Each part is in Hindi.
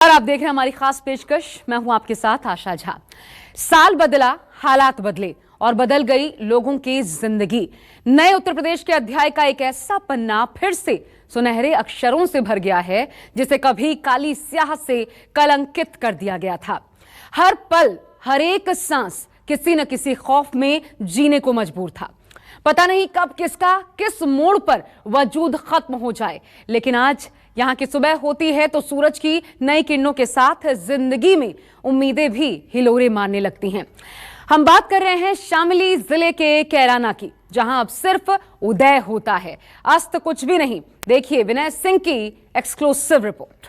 और आप देख रहे हैं हमारी खास पेशकश। मैं हूं आपके साथ आशा झा। साल बदला, हालात बदले और बदल गई लोगों की जिंदगी। नए उत्तर प्रदेश के अध्याय का एक ऐसा पन्ना फिर से सुनहरे अक्षरों से भर गया है जिसे कभी काली स्याह से कलंकित कर दिया गया था। हर पल, हर एक सांस किसी न किसी खौफ में जीने को मजबूर था। पता नहीं कब किसका किस मोड़ पर वजूद खत्म हो जाए, लेकिन आज यहां की सुबह होती है तो सूरज की नई किरणों के साथ जिंदगी में उम्मीदें भी हिलोरे मारने लगती हैं। हम बात कर रहे हैं शामली जिले के कैराना की, जहां अब सिर्फ उदय होता है, अस्त कुछ भी नहीं। देखिए विनय सिंह की एक्सक्लूसिव रिपोर्ट।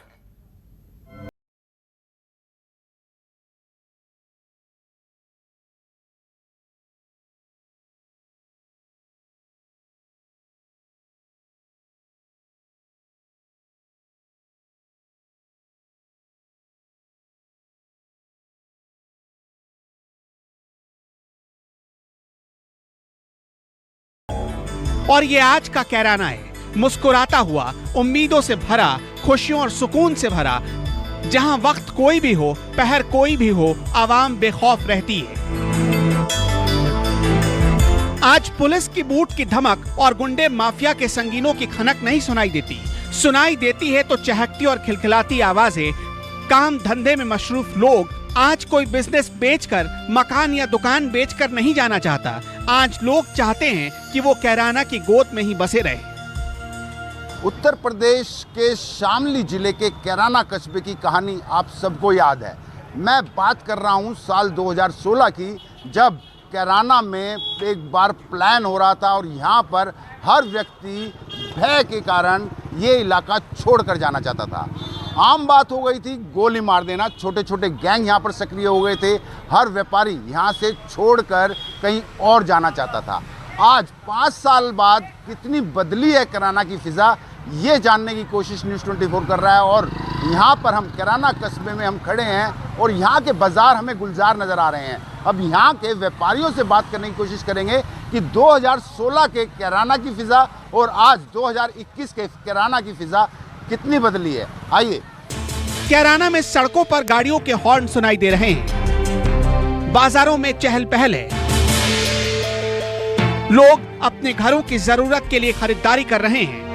और ये आज का कैराना है, मुस्कुराता हुआ, उम्मीदों से भरा, खुशियों और सुकून से भरा, जहां वक्त कोई भी हो, पहर कोई भी हो, आवाम बेखौफ रहती है। आज पुलिस की बूट की धमक और गुंडे माफिया के संगीनों की खनक नहीं सुनाई देती है तो चहकती और खिलखिलाती आवाजें। काम धंधे में मशरूफ लोग आज कोई बिजनेस बेचकर, मकान या दुकान बेचकर नहीं जाना चाहता। आज लोग चाहते हैं कि वो कैराना की गोद में ही बसे रहे। उत्तर प्रदेश के शामली जिले के कैराना कस्बे की कहानी आप सबको याद है। मैं बात कर रहा हूं साल 2016 की, जब कैराना में एक बार प्लान हो रहा था और यहां पर हर व्यक्ति भय के कारण ये इलाका छोड़कर जाना चाहता था। आम बात हो गई थी गोली मार देना। छोटे छोटे गैंग यहाँ पर सक्रिय हो गए थे। हर व्यापारी यहाँ से छोड़कर कहीं और जाना चाहता था। आज 5 साल बाद कितनी बदली है कैराना की फिजा, ये जानने की कोशिश न्यूज़ 24 कर रहा है। और यहाँ पर हम कैराना कस्बे में हम खड़े हैं और यहाँ के बाज़ार हमें गुलजार नज़र आ रहे हैं। अब यहाँ के व्यापारियों से बात करने की कोशिश करेंगे कि 2016 के कैराना की फिजा और आज 2021 के कैराना की फिजा कितनी बदली है। आइए। कैराना में सड़कों पर गाड़ियों के हॉर्न सुनाई दे रहे हैं, बाजारों में चहल पहल है, लोग अपने घरों की जरूरत के लिए खरीदारी कर रहे हैं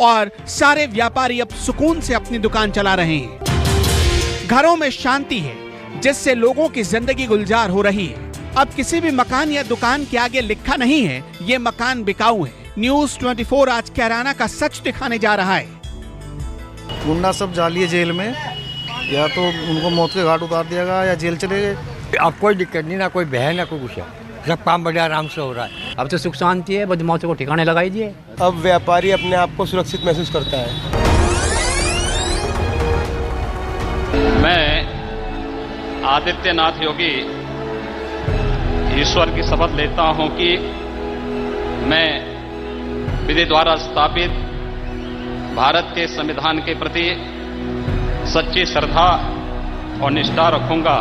और सारे व्यापारी अब सुकून से अपनी दुकान चला रहे हैं। घरों में शांति है जिससे लोगों की जिंदगी गुलजार हो रही है। अब किसी भी मकान या दुकान के आगे लिखा नहीं है ये मकान बिकाऊ है। न्यूज़ 24 आज कैराना का सच दिखाने जा रहा है। गुंडा सब जालिए जेल में, या तो उनको मौत के घाट उतार दिया गया या जेल चले गए। अब कोई दिक्कत नहीं, ना कोई बहन ना कोई कुछ है, सब काम बढ़िया आराम से हो रहा है। अब तो सुख शांति है, बदमाशों को ठिकाने लगाई दिए। अब व्यापारी अपने आप को सुरक्षित महसूस करता है। मैं आदित्यनाथ योगी ईश्वर की शपथ लेता हूं कि मैं विधि द्वारा स्थापित भारत के संविधान के प्रति सच्ची श्रद्धा और निष्ठा रखूंगा।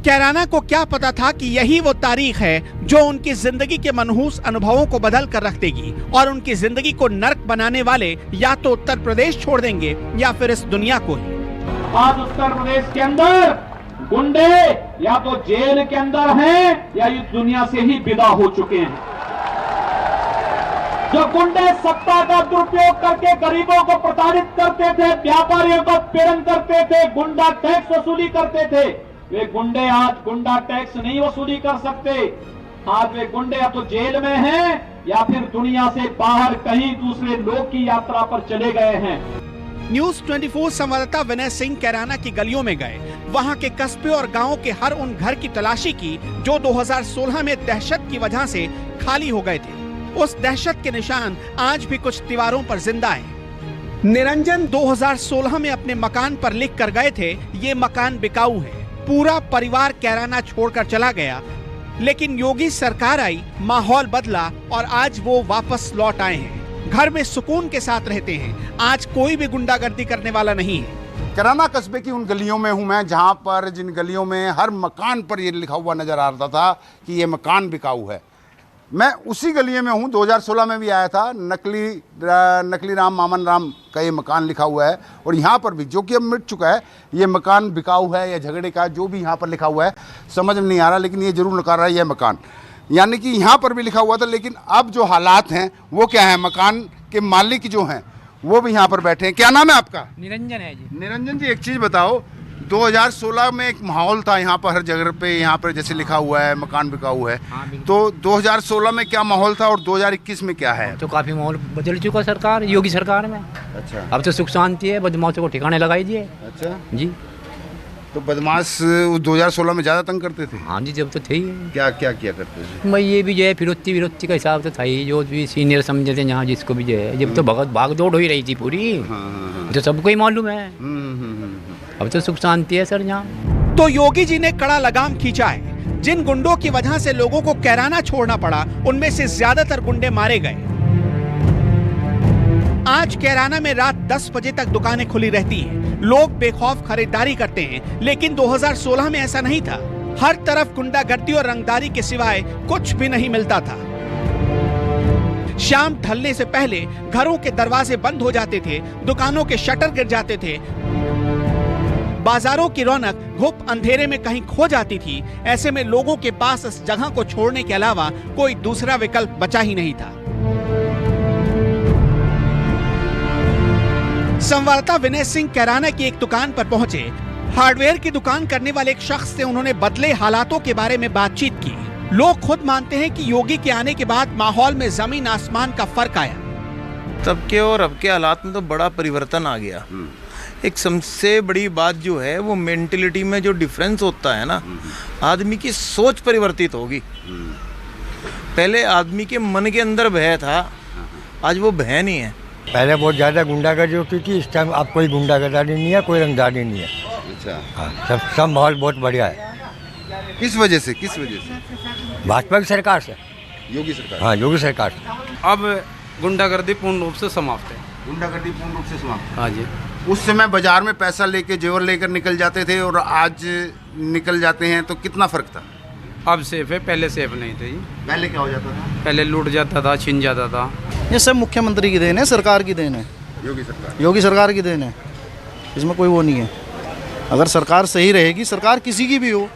कैराना को क्या पता था कि यही वो तारीख है जो उनकी जिंदगी के मनहूस अनुभवों को बदल कर रख देगी और उनकी जिंदगी को नर्क बनाने वाले या तो उत्तर प्रदेश छोड़ देंगे या फिर इस दुनिया को ही। आज उत्तर प्रदेश के अंदर गुंडे या तो जेल के अंदर हैं या इस दुनिया से ही विदा हो चुके हैं। जो गुंडे सत्ता का दुरुपयोग करके गरीबों को प्रताड़ित करते थे, व्यापारियों को पीड़न करते थे, गुंडा टैक्स वसूली करते थे, वे गुंडे आज गुंडा टैक्स नहीं वसूली कर सकते। आज वे गुंडे या तो जेल में हैं या फिर दुनिया से बाहर कहीं दूसरे लोक की यात्रा पर चले गए हैं। न्यूज़ 24 संवाददाता विनय सिंह कैराना की गलियों में गए, वहां के कस्बे और गांवों के हर उन घर की तलाशी की जो 2016 में दहशत की वजह से खाली हो गए थे। उस दहशत के निशान आज भी कुछ दीवारों पर जिंदा हैं। निरंजन 2016 में अपने मकान पर लिख कर गए थे ये मकान बिकाऊ है। पूरा परिवार कैराना छोड़कर चला गया, लेकिन योगी सरकार आई, माहौल बदला और आज वो वापस लौट आए हैं। घर में सुकून के साथ रहते हैं। आज कोई भी गुंडागर्दी करने वाला नहीं है। कैराना कस्बे की उन गलियों में हूं मैं जहां पर जिन गलियों में हर मकान पर ये लिखा हुआ नजर आ रहा था कि ये मकान बिकाऊ है। मैं उसी गलिये में हूँ, 2016 में भी आया था। नकली राम मामन राम का ये मकान लिखा हुआ है, और यहाँ पर भी, जो कि अब मिट चुका है, ये मकान बिकाऊ है या झगड़े का, जो भी यहाँ पर लिखा हुआ है समझ में नहीं आ रहा, लेकिन ये जरूर नकार रहा है यह मकान। यानी कि यहाँ पर भी लिखा हुआ था, लेकिन अब जो हालात हैं वो क्या है, मकान के मालिक जो हैं वो भी यहाँ पर बैठे हैं। क्या नाम है आपका? निरंजन है जी। निरंजन जी, एक चीज़ बताओ, 2016 में एक माहौल था यहाँ पर, हर जगह पे यहाँ पर जैसे लिखा हुआ है मकान बिकाऊ है, तो 2016 में क्या माहौल था और 2021 में क्या है? तो काफ़ी माहौल बदल चुका सरकार, योगी सरकार में। अच्छा, अब तो सुख शांति है, बदमाशों को ठिकाने लगाई दिए। अच्छा जी। तो बदमाश 2016 में ज़्यादा तंग करते थे? हाँ जी, जब तो थे ही। क्या क्या किया करते थे? भाई ये भी जो है फिरौती का हिसाब तो था ही, जो भी सीनियर समझे थे यहाँ जिसको भी जो है, जब तो भगत भाग दौड़ हो ही रही थी पूरी, जो सबको ही मालूम है। अब तो सुख शांति है सर यहाँ। तो योगी जी ने कड़ा लगाम खींचा है। जिन गुंडों की वजह से लोगों को कैराना छोड़ना पड़ा, उनमें से ज्यादातर गुंडे मारे गए। आज कैराना में रात 10 बजे तक दुकानें खुली रहती हैं, लोग बेखौफ खरीदारी करते हैं, लेकिन 2016 में ऐसा नहीं था। हर तरफ गुंडागर्दी और रंगदारी के सिवाय कुछ भी नहीं मिलता था। शाम ढलने से पहले घरों के दरवाजे बंद हो जाते थे, दुकानों के शटर गिर जाते थे, बाजारों की रौनक घुप अंधेरे में कहीं खो जाती थी। ऐसे में लोगों के पास इस जगह को छोड़ने के अलावा कोई दूसरा विकल्प बचा ही नहीं था। संवाददाता विनय सिंह कैराना की एक दुकान पर पहुंचे। हार्डवेयर की दुकान करने वाले एक शख्स से उन्होंने बदले हालातों के बारे में बातचीत की। लोग खुद मानते हैं कि योगी के आने के बाद माहौल में जमीन आसमान का फर्क आया। तब के और अब के हालात में तो बड़ा परिवर्तन आ गया। एक सबसे बड़ी बात जो है वो मेंटलिटी में जो डिफरेंस होता है ना, आदमी की सोच परिवर्तित होगी। पहले आदमी के मन के अंदर भय था, आज वो भय नहीं है। पहले बहुत ज़्यादा गुंडागर्दी होती थी, इस टाइम अब कोई गुंडागर्दी नहीं है, कोई रंगदारी नहीं है। अच्छा, हाँ, सब माहौल बहुत बढ़िया है। किस वजह से? किस वजह से? भाजपा की सरकार से। योगी सरकार? हाँ, योगी सरकार से। अब गुंडागर्दी पूर्ण रूप से समाप्त है। गुंडागर्दी पूर्ण रूप से समाप्त? हाँ जी। उस समय बाजार में पैसा लेके, जेवर लेकर निकल जाते थे और आज निकल जाते हैं, तो कितना फर्क था? अब सेफ है, पहले सेफ नहीं थे जी। पहले क्या हो जाता था? पहले लूट जाता था, छीन जाता था। ये सब मुख्यमंत्री की देन है, सरकार की देन है, योगी सरकार की देन है, इसमें कोई वो नहीं है। अगर सरकार सही रहेगी, सरकार किसी की भी हो,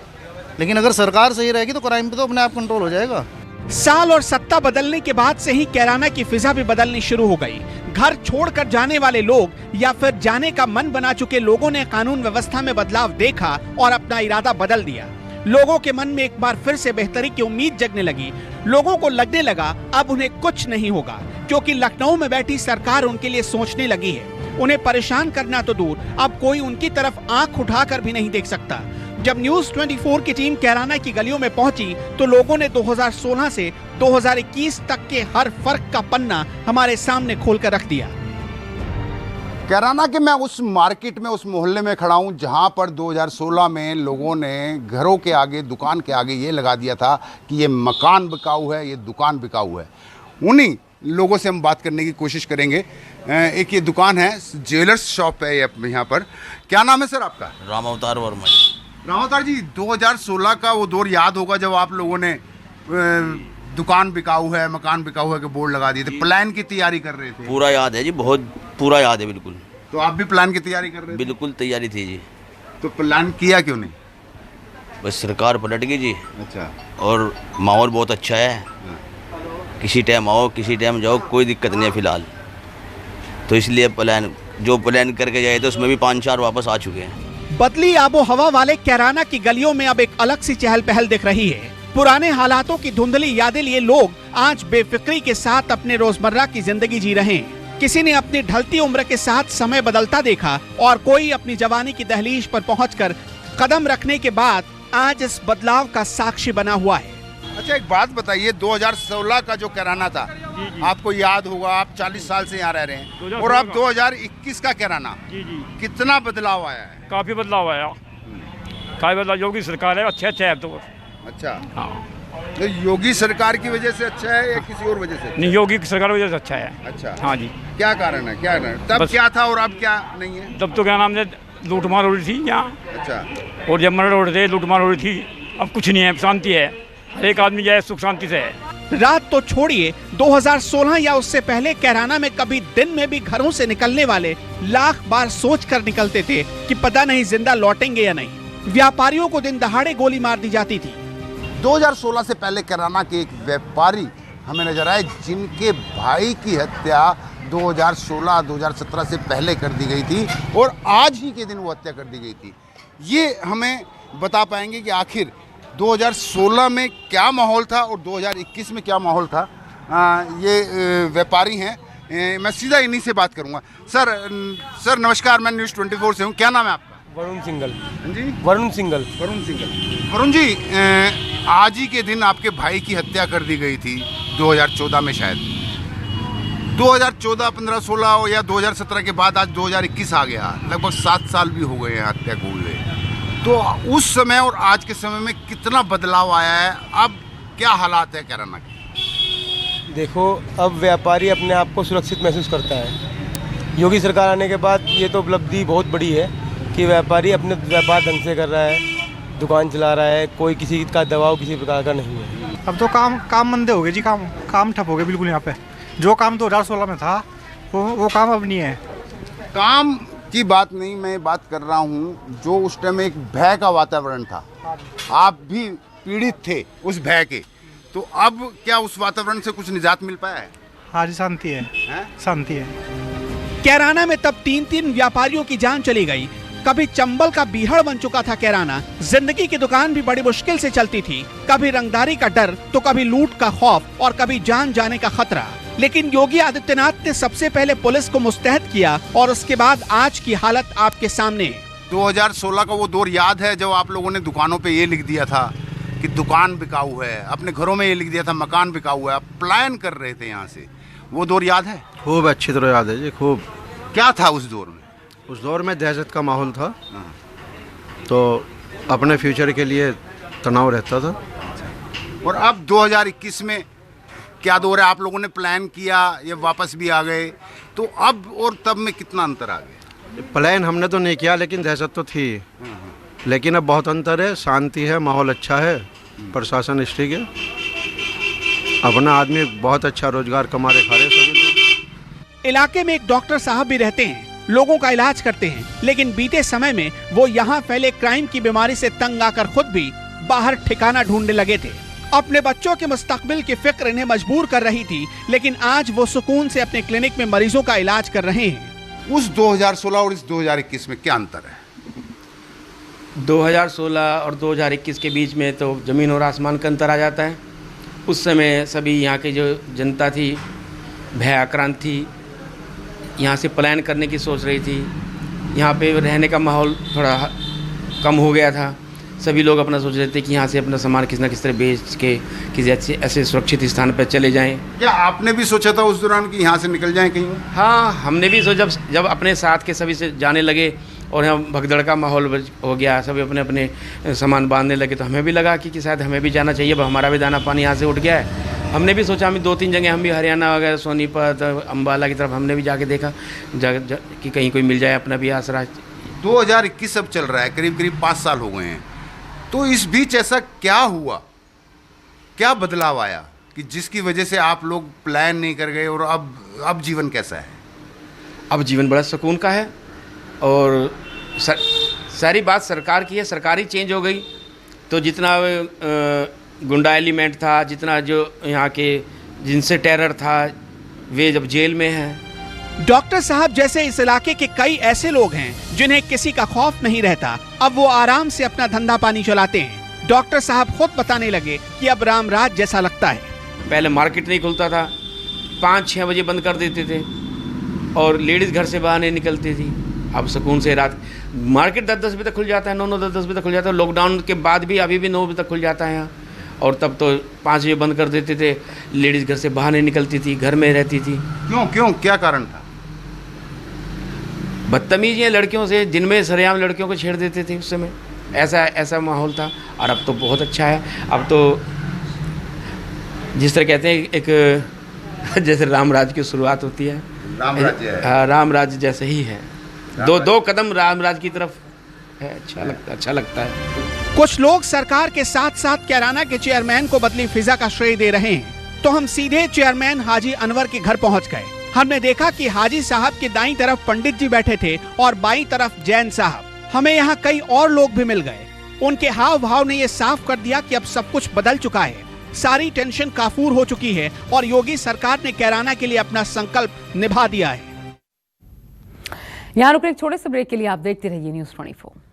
लेकिन अगर सरकार सही रहेगी तो क्राइम पे तो अपने आप कंट्रोल हो जाएगा। साल और सत्ता बदलने के बाद से ही कैराना की फिजा भी बदलनी शुरू हो गई। घर छोड़कर जाने वाले लोग या फिर जाने का मन बना चुके लोगों ने कानून व्यवस्था में बदलाव देखा और अपना इरादा बदल दिया। लोगों के मन में एक बार फिर से बेहतरी की उम्मीद जगने लगी। लोगों को लगने लगा अब उन्हें कुछ नहीं होगा, क्योंकि लखनऊ में बैठी सरकार उनके लिए सोचने लगी है। उन्हें परेशान करना तो दूर, अब कोई उनकी तरफ आंख उठाकर भी नहीं देख सकता। जब न्यूज़ 24 की टीम कैराना की गलियों में पहुंची तो लोगों ने 2016 से 2021 तक के हर फर्क का पन्ना हमारे सामने खोलकर रख दिया। कैराना के मैं उस मार्केट में, उस मोहल्ले में खड़ा हूँ जहाँ पर 2016 में लोगों ने घरों के आगे, दुकान के आगे ये लगा दिया था कि ये मकान बिकाऊ है, ये दुकान बिकाऊ है। उन्हीं लोगों से हम बात करने की कोशिश करेंगे। एक ये दुकान है, ज्वेलर्स शॉप है यहाँ पर। क्या नाम है सर आपका? राम अवतार वर्मा। राम अवतार जी, 2016 का वो दौर याद होगा जब आप लोगों ने दुकान बिकाऊ है, मकान बिकाऊ है के बोर्ड लगा दिए थे, प्लान की तैयारी कर रहे थे? पूरा याद है जी, बहुत पूरा याद है बिल्कुल। तो आप भी प्लान की तैयारी कर रहे थे? बिल्कुल तैयारी थी जी। तो प्लान किया क्यों नहीं? बस सरकार पलट गई जी। अच्छा। और माहौल बहुत अच्छा है, किसी टाइम आओ किसी टाइम जाओ, कोई दिक्कत नहीं है फिलहाल। तो इसलिए प्लान करके जाए तो उसमें भी 5-4 वापस आ चुके हैं। बदली आबो हवा वाले कैराना की गलियों में अब एक अलग सी चहल पहल दिख रही है। पुराने हालातों की धुंधली यादें लिए लोग आज बेफिक्री के साथ अपने रोजमर्रा की जिंदगी जी रहे हैं। किसी ने अपनी ढलती उम्र के साथ समय बदलता देखा और कोई अपनी जवानी की दहलीज पर पहुंचकर कदम रखने के बाद आज इस बदलाव का साक्षी बना हुआ है। अच्छा, एक बात बताइए, 2016 का जो कैराना था, आपको याद होगा, आप 40 साल से यहाँ रह रहे हैं, और अब 2021 का कैराना, कितना बदलाव आया है? काफी बदलाव आया, काफी बदलाव। योगी सरकार है, अच्छा है तो। अच्छा, हाँ। तो योगी सरकार की वजह से अच्छा है या किसी और वजह से? नहीं, योगी की सरकार की वजह से अच्छा है। अच्छा, हाँ जी। क्या कारण है? क्या कारण? तब क्या था और अब क्या नहीं है? तब तो क्या नाम है, लूटमार हो रही थी यहाँ। अच्छा। और जब मर्डर हो रहे थे, लूटमार हो रही थी। अब कुछ नहीं है, शांति है, हर एक आदमी जाए सुख शांति से है। रात तो छोड़िए, 2016 या उससे पहले कैराना में कभी दिन में भी घरों से निकलने वाले लाख बार सोच कर निकलते थे कि पता नहीं जिंदा लौटेंगे या नहीं। व्यापारियों को दिन दहाड़े गोली मार दी जाती थी। 2016 से पहले कैराना के एक व्यापारी हमें नजर आए जिनके भाई की हत्या 2016-2017 से पहले कर दी गई थी और आज ही के दिन वो हत्या कर दी गई थी। ये हमें बता पाएंगे कि आखिर 2016 में क्या माहौल था और 2021 में क्या माहौल था। ये व्यापारी हैं, मैं सीधा इन्हीं से बात करूंगा। सर नमस्कार, मैं न्यूज़ 24 से हूँ। क्या नाम है आपका? वरुण सिंगल जी, वरुण सिंगल। वरुण जी, आज ही के दिन आपके भाई की हत्या कर दी गई थी 2014 में, शायद 2014, 15, 16 या 2017 के बाद आज 2021 आ गया। लगभग 7 साल भी हो गए हैं हत्या को हुए। तो उस समय और आज के समय में कितना बदलाव आया है? अब क्या हालात है कैराना के? देखो, अब व्यापारी अपने आप को सुरक्षित महसूस करता है। योगी सरकार आने के बाद ये तो उपलब्धि बहुत बड़ी है कि व्यापारी अपने व्यापार ढंग से कर रहा है, दुकान चला रहा है, कोई किसी का दबाव किसी प्रकार का नहीं है। अब तो काम मंदे हो गए जी, काम ठप हो गए बिल्कुल। यहाँ पे जो काम 2016 में था वो काम अब नहीं है। काम की बात नहीं, मैं बात कर रहा हूँ जो उस टाइम एक भय का वातावरण था, आप भी पीड़ित थे उस भय के, तो अब क्या उस वातावरण से कुछ निजात मिल पाया है? हाँ जी, शांति है, शांति है। कैराना में तब 3 व्यापारियों की जान चली गई। कभी चंबल का बीहड़ बन चुका था कैराना। जिंदगी की दुकान भी बड़ी मुश्किल से चलती थी। कभी रंगदारी का डर तो कभी लूट का खौफ और कभी जान जाने का खतरा। लेकिन योगी आदित्यनाथ ने सबसे पहले पुलिस को मुस्तैद किया और उसके बाद आज की हालत आपके सामने। 2016 का वो दौर याद है जब आप लोगों ने दुकानों पे ये लिख दिया था कि दुकान बिकाऊ है, अपने घरों में ये लिख दिया था मकान बिकाऊ है, आप पलायन कर रहे थे यहाँ से, वो दौर याद है? खूब अच्छी तरह याद है जी, खूब। क्या था उस दौर में? उस दौर में दहशत का माहौल था, तो अपने फ्यूचर के लिए तनाव रहता था। और अब 2021 में क्या दौर है? आप लोगों ने प्लान किया, ये वापस भी आ गए, तो अब और तब में कितना अंतर आ गया? प्लान हमने तो नहीं किया, लेकिन दहशत तो थी। लेकिन अब बहुत अंतर है, शांति है, माहौल अच्छा है, प्रशासन स्ट्रिक है, अपना आदमी बहुत अच्छा रोजगार कमा रहे, खा रहे सभी लोग। इलाके में एक डॉक्टर साहब भी रहते हैं, लोगों का इलाज करते हैं, लेकिन बीते समय में वो यहाँ फैले क्राइम की बीमारी से तंग आकर खुद भी बाहर ठिकाना ढूंढने लगे थे। अपने बच्चों के मुस्तकबिल की फिक्र इन्हें मजबूर कर रही थी, लेकिन आज वो सुकून से अपने क्लिनिक में मरीजों का इलाज कर रहे हैं। उस 2016 और इस 2021 में क्या अंतर है? 2016 और 2021 के बीच में तो ज़मीन और आसमान का अंतर आ जाता है। उस समय सभी यहाँ की जो जनता थी भय आक्रांत थी, यहाँ से पलायन करने की सोच रही थी। यहाँ पे रहने का माहौल थोड़ा कम हो गया था। सभी लोग अपना सोच रहे थे कि यहाँ से अपना सामान किसी न किसी तरह बेच के किसी ऐसे सुरक्षित स्थान पर चले जाएं। क्या आपने भी सोचा था उस दौरान कि यहाँ से निकल जाएं कहीं? हाँ, हमने भी सोचा। जब अपने साथ के सभी से जाने लगे और यहाँ भगदड़ का माहौल हो गया, सभी अपने अपने सामान बांधने लगे, तो हमें भी लगा कि शायद हमें भी जाना चाहिए। अब हमारा भी दाना पानी यहाँ से उठ गया है। हमने भी सोचा, हम 2-3 जगह, हम भी हरियाणा वगैरह, सोनीपत, अम्बाला की तरफ हमने भी जाके देखा कि कहीं कोई मिल जाए अपना भी आसरा। 2021 अब चल रहा है, करीब करीब 5 साल हो गए हैं, तो इस बीच ऐसा क्या हुआ, क्या बदलाव आया कि जिसकी वजह से आप लोग प्लान नहीं कर गए और अब जीवन कैसा है? अब जीवन बड़ा सुकून का है और सारी बात सरकार की है। सरकार ही चेंज हो गई तो जितना गुंडा एलिमेंट था, जितना जो यहाँ के जिनसे टेरर था, वे जब जेल में हैं। डॉक्टर साहब जैसे इस इलाके के कई ऐसे लोग हैं जिन्हें किसी का खौफ नहीं रहता। अब वो आराम से अपना धंधा पानी चलाते हैं। डॉक्टर साहब खुद बताने लगे कि अब रामराज जैसा लगता है। पहले मार्केट नहीं खुलता था, 5-6 बजे बंद कर देते थे और लेडीज़ घर से बाहर नहीं निकलती थी। अब सुकून से रात मार्केट 10-10 बजे तक खुल जाता है, 9-9, 10-10 बजे तक खुल जाता है। लॉकडाउन के बाद भी अभी भी 9 बजे तक खुल जाता है यहाँ, और तब तो 5 बजे बंद कर देते थे। लेडीज़ घर से बाहर नहीं निकलती थी, घर में रहती थी। क्यों क्या कारण था? बदतमीजी लड़कियों से, दिन में सरेआम लड़कियों को छेड़ देते थे उस समय। ऐसा माहौल था। और अब तो बहुत अच्छा है। अब तो जिस तरह कहते हैं एक जैसे रामराज की शुरुआत होती है, रामराज जैसे ही है। दो कदम रामराज की तरफ है। अच्छा लगता है। कुछ लोग सरकार के साथ साथ कैराना के चेयरमैन को बदली फिजा का श्रेय दे रहे हैं। तो हम सीधे चेयरमैन हाजी अनवर के घर पहुंच गए। हमने देखा कि हाजी साहब के दाईं तरफ पंडित जी बैठे थे और बाईं तरफ जैन साहब। हमें यहाँ कई और लोग भी मिल गए। उनके हाव भाव ने ये साफ कर दिया कि अब सब कुछ बदल चुका है, सारी टेंशन काफूर हो चुकी है और योगी सरकार ने कैराना के लिए अपना संकल्प निभा दिया है। यहाँ रुक एक छोटे से ब्रेक के लिए आप देखते रहिए News 24।